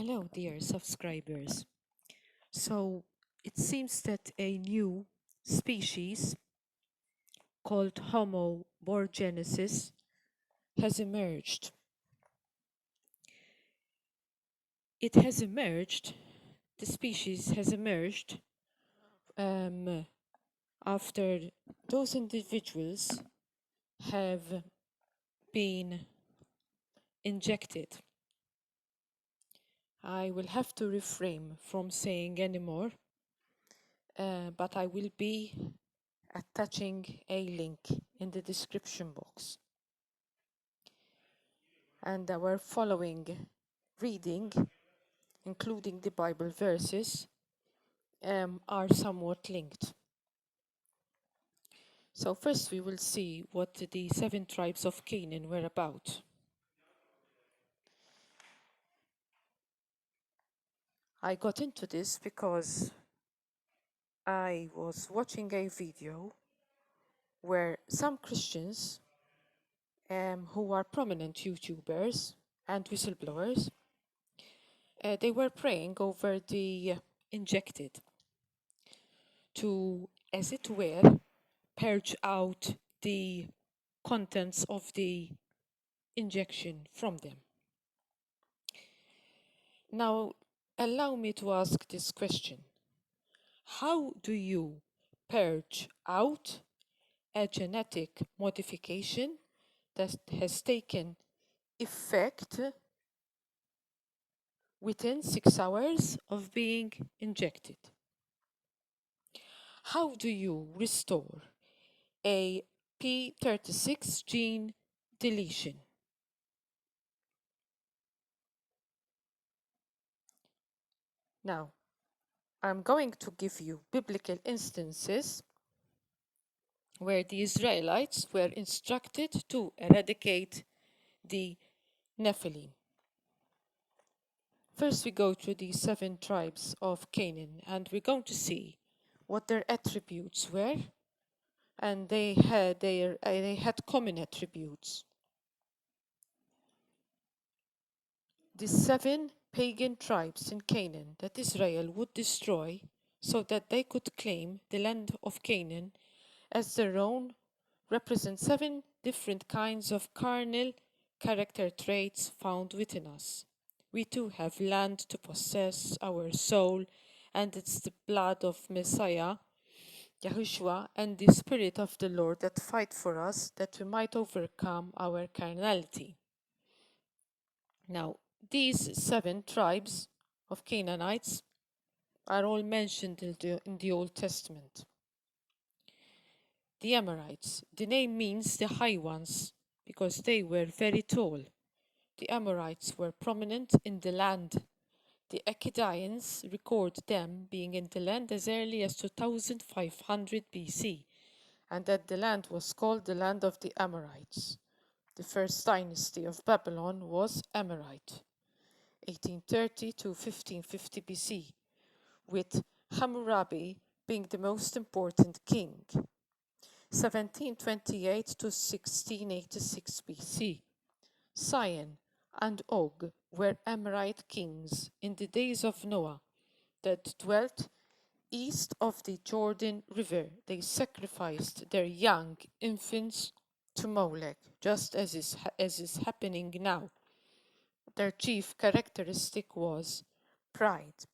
Hello, dear subscribers. So it seems that a new species called Homo borgenesis has emerged. The species has emerged after those individuals have been injected. I will have to refrain from saying any more, but I will be attaching a link in the description box. And our following reading, including the Bible verses, are somewhat linked. So first we will see what the 7 tribes of Canaan were about. I got into this because I was watching a video where some Christians who are prominent YouTubers and whistleblowers, they were praying over the injected to, as it were, purge out the contents of the injection from them. Now, allow me to ask this question. How do you purge out a genetic modification that has taken effect within 6 hours of being injected? How do you restore a P36 gene deletion? Now, I'm going to give you biblical instances where the Israelites were instructed to eradicate the Nephilim. First, we go through the 7 tribes of Canaan, and we're going to see what their attributes were, and they had common attributes. The 7 pagan tribes in Canaan that Israel would destroy so that they could claim the land of Canaan as their own represent 7 different kinds of carnal character traits found within us. We too have land to possess, our soul, and it's the blood of Messiah, Yahushua, and the Spirit of the Lord that fight for us, that we might overcome our carnality. Now, these 7 tribes of Canaanites are all mentioned in the Old Testament. The Amorites, the name means the high ones, because they were very tall. The Amorites were prominent in the land. The Akkadians record them being in the land as early as 2500 BC, and that the land was called the land of the Amorites. The first dynasty of Babylon was Amorite, 1830 to 1550 BC, with Hammurabi being the most important king. 1728 to 1686 BC. Sion and Og were Amorite kings in the days of Noah that dwelt east of the Jordan River. They sacrificed their young infants to Molech, just as is happening now. Their chief characteristic was pride.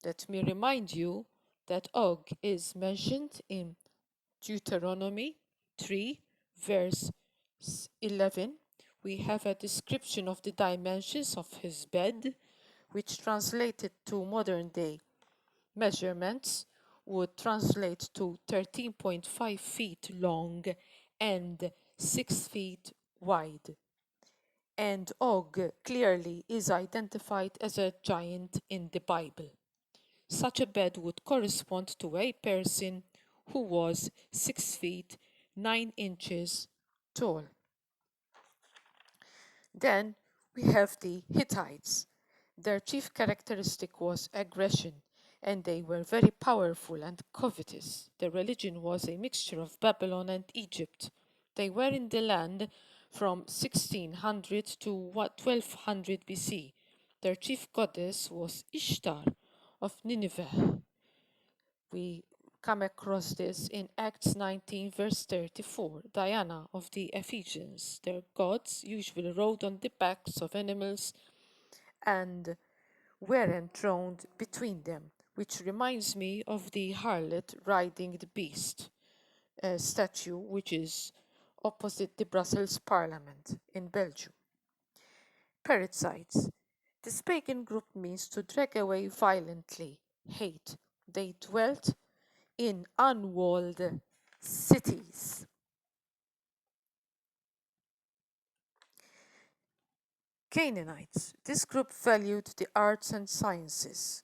Let me remind you that Og is mentioned in Deuteronomy 3, verse 11. We have a description of the dimensions of his bed, which translated to modern day measurements would translate to 13.5 feet long and 6 feet wide. And Og clearly is identified as a giant in the Bible. Such a bed would correspond to a person who was 6 feet 9 inches tall. Then we have the Hittites. Their chief characteristic was aggression, and they were very powerful and covetous. Their religion was a mixture of Babylon and Egypt. They were in the land from 1600 to 1200 BC, Their chief goddess was Ishtar of Nineveh. We come across this in Acts 19, verse 34. Diana of the Ephesians. Their gods usually rode on the backs of animals and were enthroned between them, which reminds me of the harlot riding the beast statue, which is opposite the Brussels Parliament in Belgium. Parasites. This pagan group means to drag away violently, hate. They dwelt in unwalled cities. Canaanites. This group valued the arts and sciences.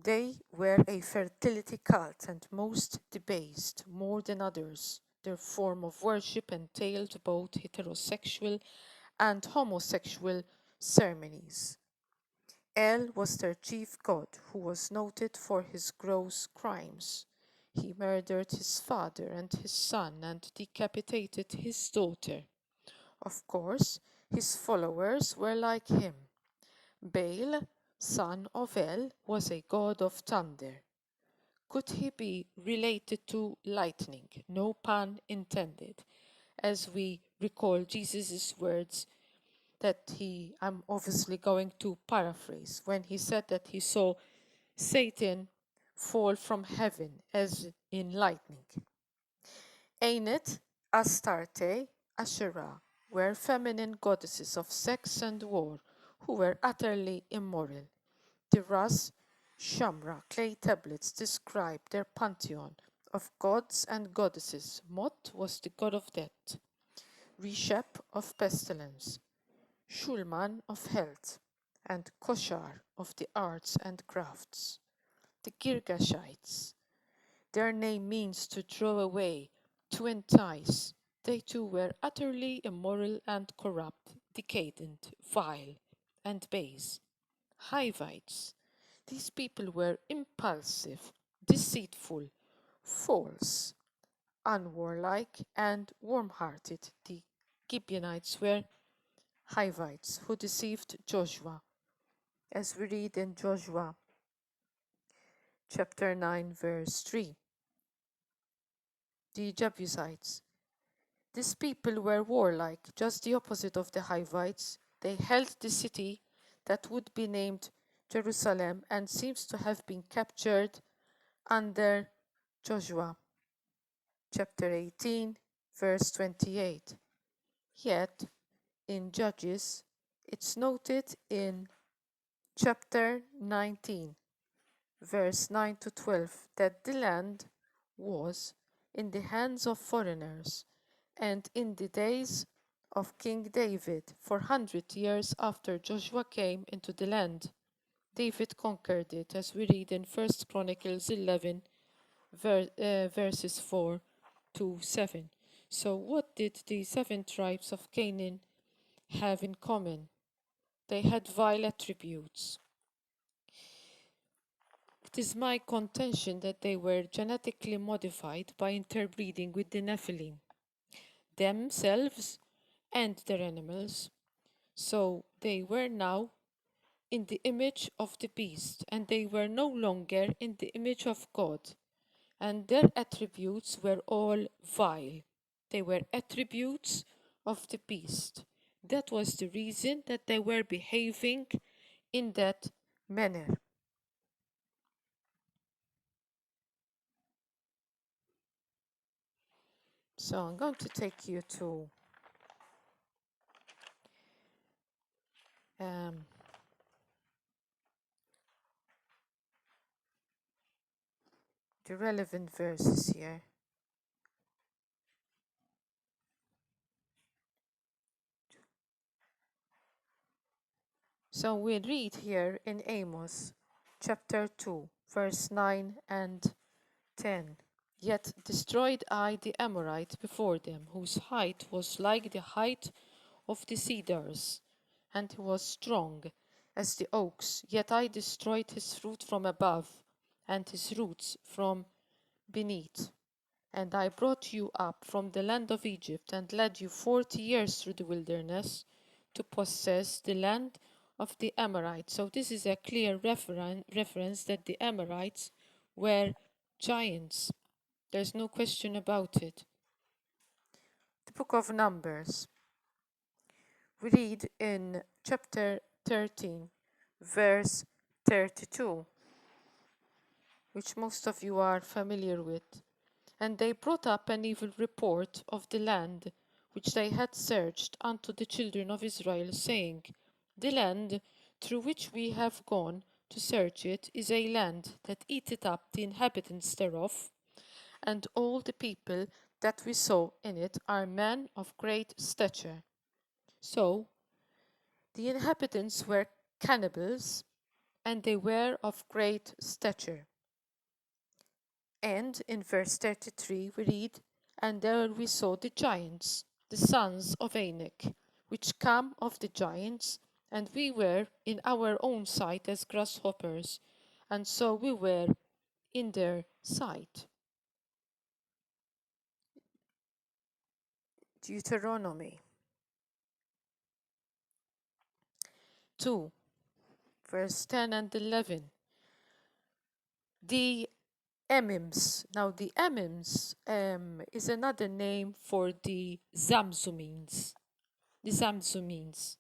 They were a fertility cult and most debased, more than others. Their form of worship entailed both heterosexual and homosexual ceremonies. El was their chief god, who was noted for his gross crimes. He murdered his father and his son and decapitated his daughter. Of course, his followers were like him. Baal, son of El, was a god of thunder. Could he be related to lightning? No pun intended. As we recall Jesus' words that I'm obviously going to paraphrase, when he said that he saw Satan fall from heaven as in lightning. Anet, Astarte, Asherah were feminine goddesses of sex and war who were utterly immoral. The Ras Shamra clay tablets describe their pantheon of gods and goddesses. Mot was the god of death, Reshep of pestilence, Shulman of health, and Koshar of the arts and crafts. The Girgashites. Their name means to draw away, to entice. They too were utterly immoral and corrupt, decadent, vile, and base. Hivites. These people were impulsive, deceitful, false, unwarlike, and warm-hearted. The Gibeonites were Hivites who deceived Joshua, as we read in Joshua chapter 9, verse 3. The Jebusites. These people were warlike, just the opposite of the Hivites. They held the city that would be named Jerusalem and seems to have been captured under Joshua chapter 18, verse 28. Yet, in Judges, it's noted in chapter 19, verse 9 to 12, that the land was in the hands of foreigners, and in the days of King David, 400 years after Joshua came into the land, David conquered it, as we read in 1 Chronicles 11, verses 4 to 7. So what did the 7 tribes of Canaan have in common? They had vile attributes. It is my contention that they were genetically modified by interbreeding with the Nephilim, themselves and their animals. So they were now in the image of the beast, and they were no longer in the image of God, and their attributes were all vile. They were attributes of the beast. That was the reason that they were behaving in that manner. So I'm going to take you to the relevant verses here. So we read here in Amos chapter 2, verse 9 and 10. Yet destroyed I the Amorite before them, whose height was like the height of the cedars, and he was strong as the oaks. Yet I destroyed his fruit from above, and his roots from beneath. And I brought you up from the land of Egypt, and led you 40 years through the wilderness, to possess the land of the Amorites. So this is a clear reference that the Amorites were giants. There's no question about it. The book of Numbers. We read in chapter 13, verse 32, which most of you are familiar with. And they brought up an evil report of the land which they had searched unto the children of Israel, saying, The land through which we have gone to search it is a land that eateth up the inhabitants thereof, and all the people that we saw in it are men of great stature. So the inhabitants were cannibals, and they were of great stature. And in verse 33 we read, And there we saw the giants, the sons of Anak, which come of the giants, and we were in our own sight as grasshoppers, and so we were in their sight. Deuteronomy 2, verse 10 and 11. The Emims. Now, the Emims is another name for the Zamzummins. The Zamzummins.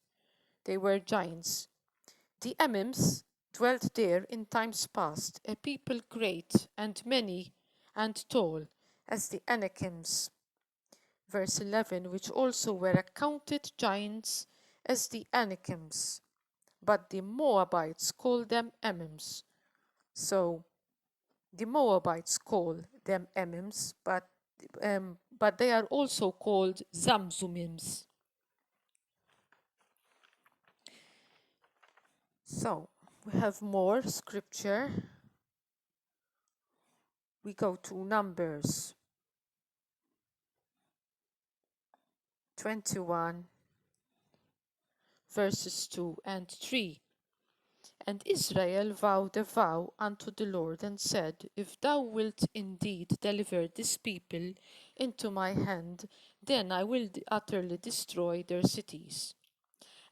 They were giants. The Emims dwelt there in times past, a people great and many and tall, as the Anakims. Verse 11, which also were accounted giants as the Anakims, but the Moabites called them Emims. So the Moabites call them Emims, but they are also called Zamzummims. So we have more scripture. We go to Numbers 21, verses 2 and 3. And Israel vowed a vow unto the Lord, and said, If thou wilt indeed deliver this people into my hand, then I will utterly destroy their cities.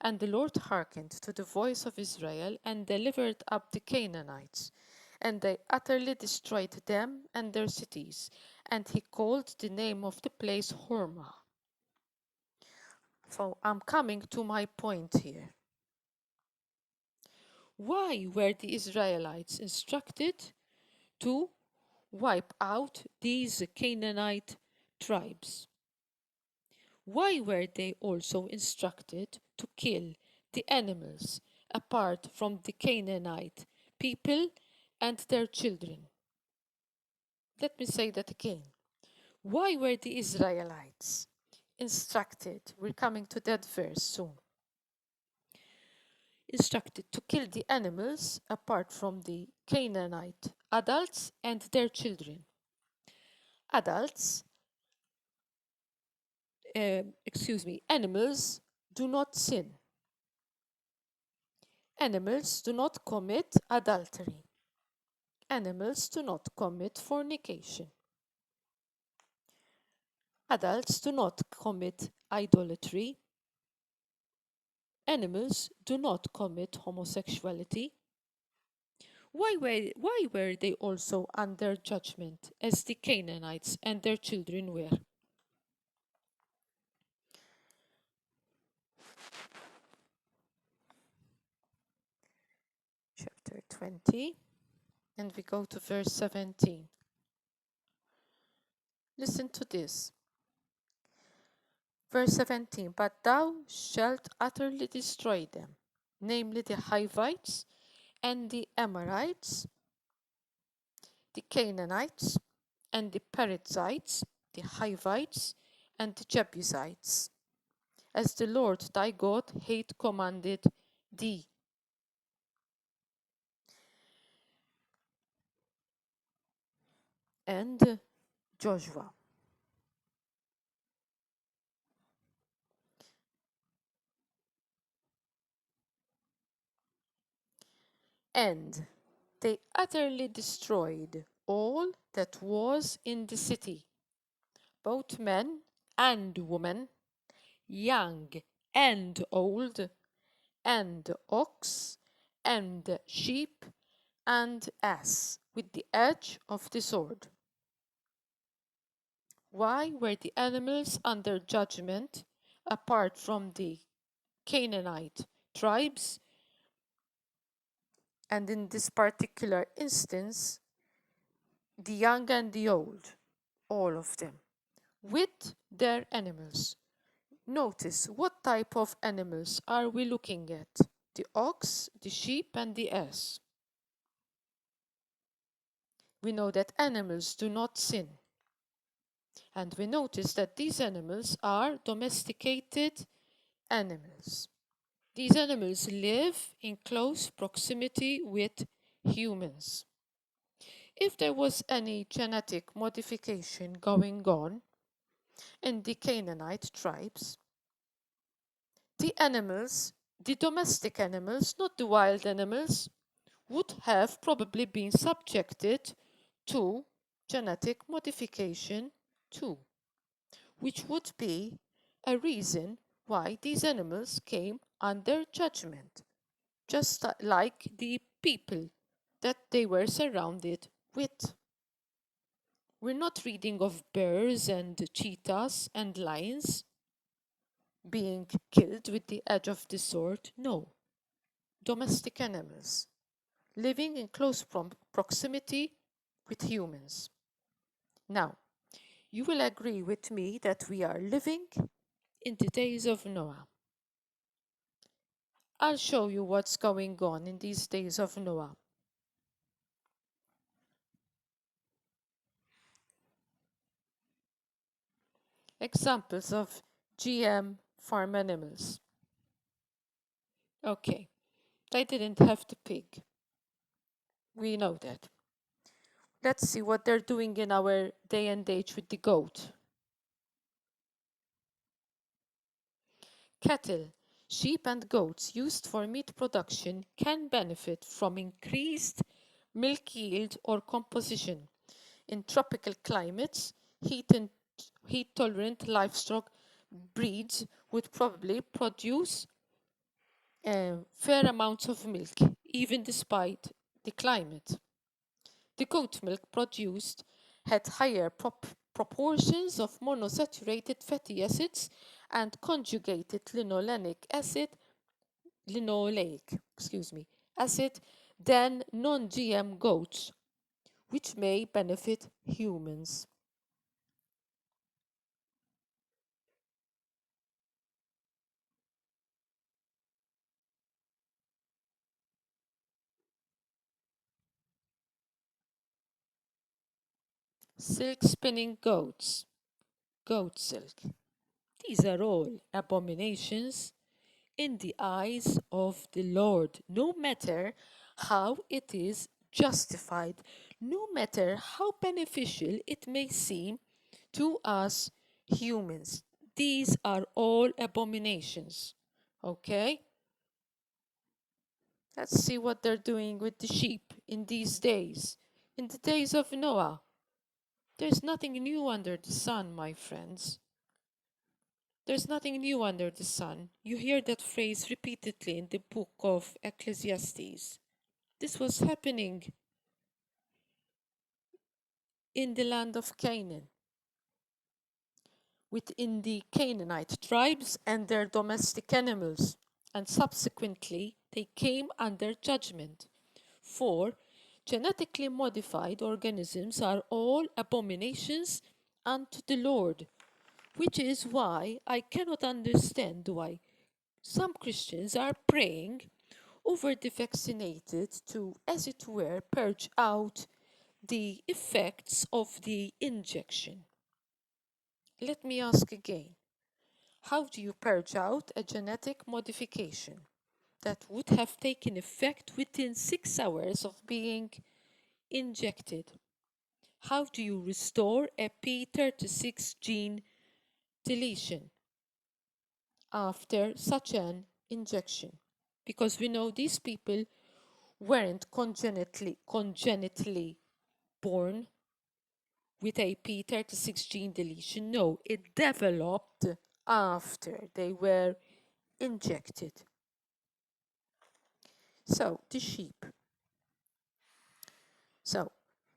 And the Lord hearkened to the voice of Israel, and delivered up the Canaanites. And they utterly destroyed them and their cities. And he called the name of the place Hormah. So I'm coming to my point here. Why were the Israelites instructed to wipe out these Canaanite tribes? Why were they also instructed to kill the animals apart from the Canaanite people and their children? Let me say that again. Why were the Israelites instructed? We're coming to that verse soon. Instructed to kill the animals apart from the Canaanite adults and their children. Adults, animals do not sin. Animals do not commit adultery. Animals do not commit fornication. Adults do not commit idolatry. Animals do not commit homosexuality. Why were they also under judgment as the Canaanites and their children were? Chapter 20, and we go to verse 17. Listen to this. Verse 17, But thou shalt utterly destroy them, namely the Hivites and the Amorites, the Canaanites and the Perizzites, the Hivites and the Jebusites, as the Lord thy God hath commanded thee. And Joshua. And they utterly destroyed all that was in the city, both men and women, young and old, and ox, and sheep, and ass, with the edge of the sword. Why were the animals under judgment apart from the Canaanite tribes? And in this particular instance, the young and the old, all of them, with their animals. Notice what type of animals are we looking at? The ox, the sheep, and the ass. We know that animals do not sin. And we notice that these animals are domesticated animals. These animals live in close proximity with humans. If there was any genetic modification going on in the Canaanite tribes, the animals, the domestic animals, not the wild animals, would have probably been subjected to genetic modification too, which would be a reason why these animals came under judgment, just like the people that they were surrounded with. We're not reading of bears and cheetahs and lions being killed with the edge of the sword. No, domestic animals living in close proximity with humans. Now, you will agree with me that we are living in the days of Noah. I'll show you what's going on in these days of Noah. Examples of GM farm animals. Okay, they didn't have the pig. We know that. Let's see what they're doing in our day and age with the goat. Cattle, sheep and goats used for meat production can benefit from increased milk yield or composition. In tropical climates, heat-tolerant livestock breeds would probably produce fair amounts of milk, even despite the climate. The goat milk produced had higher proportions of monosaturated fatty acids and conjugated linoleic acid than non-GM goats, which may benefit humans. Silk spinning goats, goat silk. These are all abominations in the eyes of the Lord, no matter how it is justified, no matter how beneficial it may seem to us humans. These are all abominations. Okay? Let's see what they're doing with the sheep in these days. In the days of Noah, there's nothing new under the sun, my friends. There's nothing new under the sun. You hear that phrase repeatedly in the book of Ecclesiastes. This was happening in the land of Canaan, within the Canaanite tribes and their domestic animals, and subsequently they came under judgment. For genetically modified organisms are all abominations unto the Lord, which is why I cannot understand why some Christians are praying over the vaccinated to, as it were, purge out the effects of the injection. Let me ask again, how do you purge out a genetic modification that would have taken effect within 6 hours of being injected? How do you restore a P36 gene deletion after such an injection? Because we know these people weren't congenitally born with a P36 gene deletion. No, it developed after they were injected. So, the sheep. So,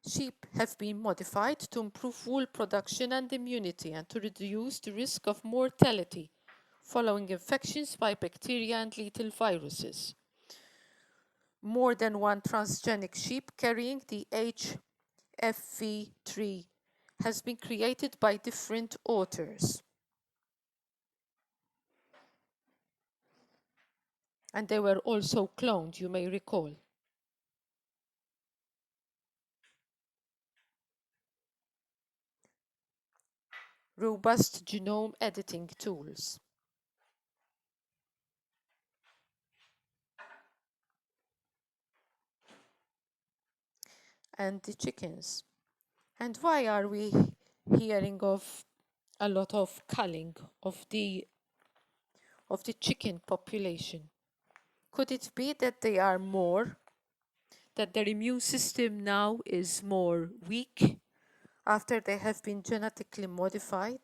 sheep have been modified to improve wool production and immunity and to reduce the risk of mortality following infections by bacteria and lethal viruses. More than one transgenic sheep carrying the HFV3 has been created by different authors. And they were also cloned, you may recall. Robust genome editing tools. And the chickens. And why are we hearing of a lot of culling of the chicken population? Could it be that they are that their immune system now is more weak after they have been genetically modified?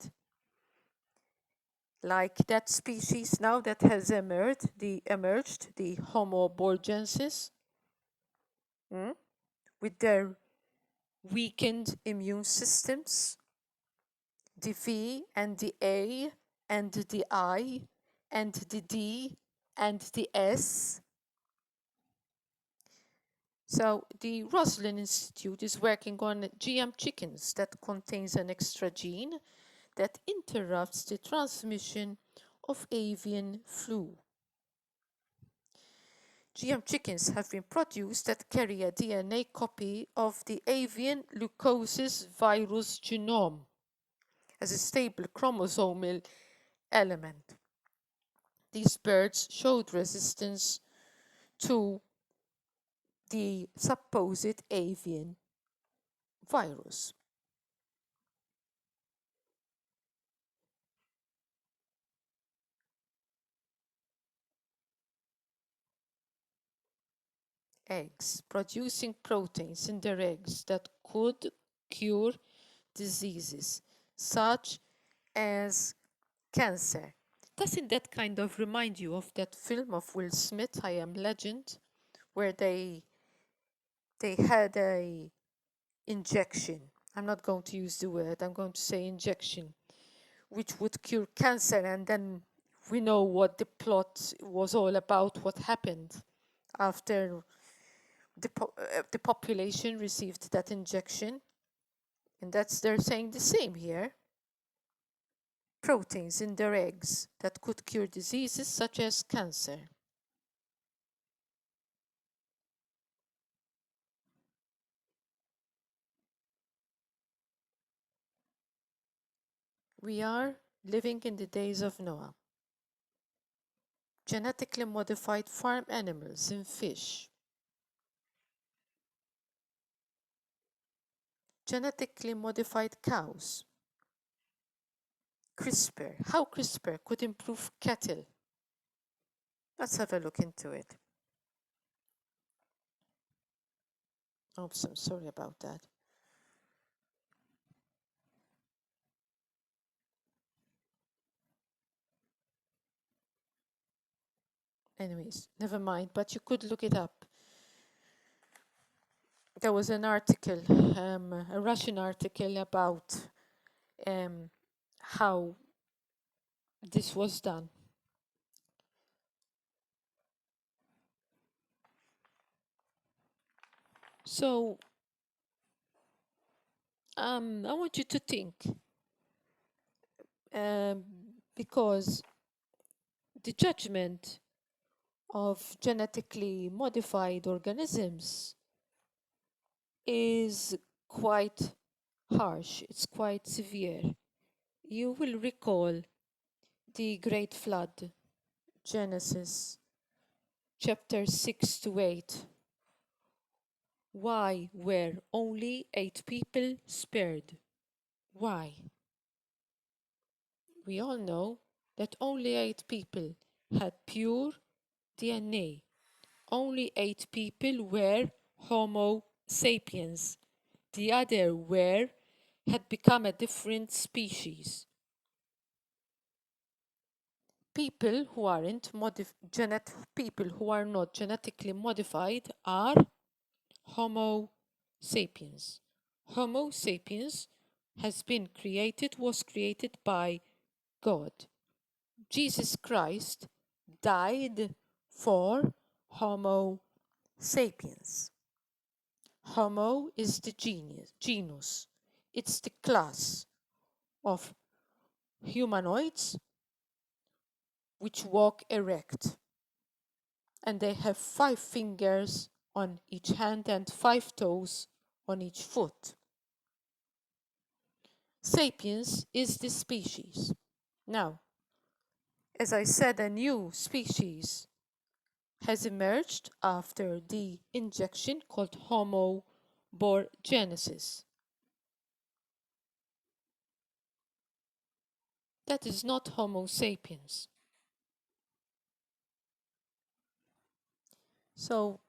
Like that species now that has emerged, the Homo borgensis, with their weakened immune systems, the V and the A and the I and the D and the S. So the Roslin Institute is working on GM chickens that contains an extra gene that interrupts the transmission of avian flu. GM chickens have been produced that carry a DNA copy of the avian leukosis virus genome as a stable chromosomal element. These birds showed resistance to the supposed avian virus. Eggs, producing proteins in their eggs that could cure diseases such as cancer. Doesn't that kind of remind you of that film of Will Smith, I Am Legend, where they had a injection? I'm not going to use the word, I'm going to say injection, which would cure cancer, and then we know what the plot was all about, what happened after the population received that injection. And they're saying the same here. Proteins in their eggs that could cure diseases such as cancer. We are living in the days of Noah. Genetically modified farm animals and fish. Genetically modified cows. CRISPR. How CRISPR could improve cattle. Let's have a look into it. Oops, I'm sorry about that. Anyways, never mind, but you could look it up. There was an article, a Russian article about how this was done. So I want you to think, because the judgment of genetically modified organisms is quite harsh, it's quite severe. You will recall the Great Flood, Genesis chapter 6 to 8. Why were only 8 people spared? Why? We all know that only 8 people had pure DNA. Only 8 people were Homo sapiens. The other had become a different species. people who aren't people who are not genetically modified are Homo sapiens. Homo sapiens was created by God. Jesus Christ died for Homo sapiens. Homo is the genus. It's the class of humanoids which walk erect, and they have 5 fingers on each hand and 5 toes on each foot. Sapiens is the species. Now, as I said, a new species has emerged after the injection called Homo borgenesis. That is not Homo sapiens. So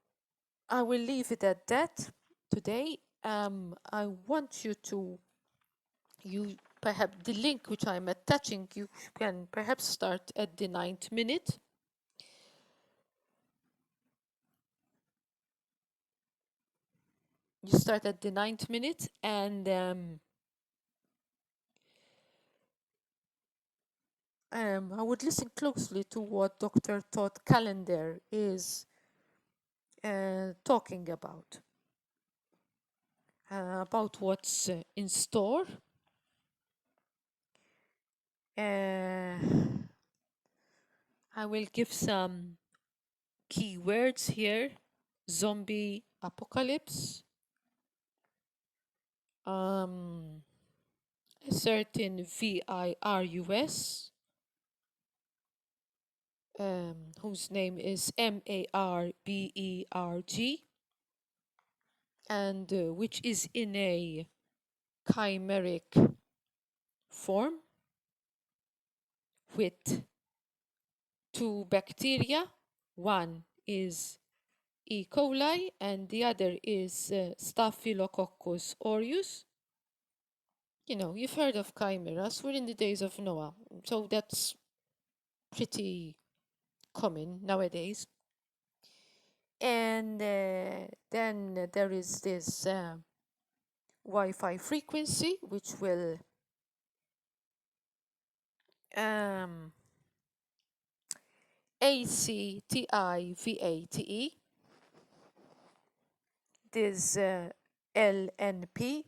I will leave it at that today. I want you perhaps the link which I'm attaching, you can perhaps start at the 9th minute. You start at the 9th minute, and I would listen closely to what Dr. Todd Callender is talking about what's in store. I will give some keywords here: zombie apocalypse, a certain virus, whose name is Marberg, and which is in a chimeric form with 2 bacteria. One is E. coli and the other is Staphylococcus aureus. You know, you've heard of chimeras. We're in the days of Noah, so that's pretty common nowadays. And then there is this Wi-Fi frequency, which will ACTIVATE, this LNP,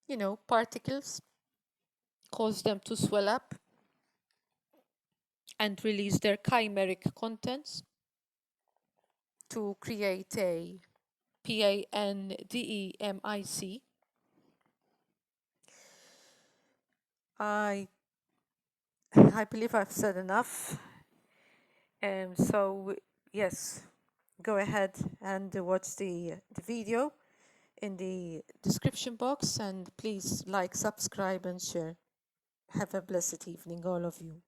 you know, particles, cause them to swell up and release their chimeric contents to create a pandemic. I believe I've said enough. So yes, go ahead and watch the video in the description box, and please like, subscribe, and share. Have a blessed evening, all of you.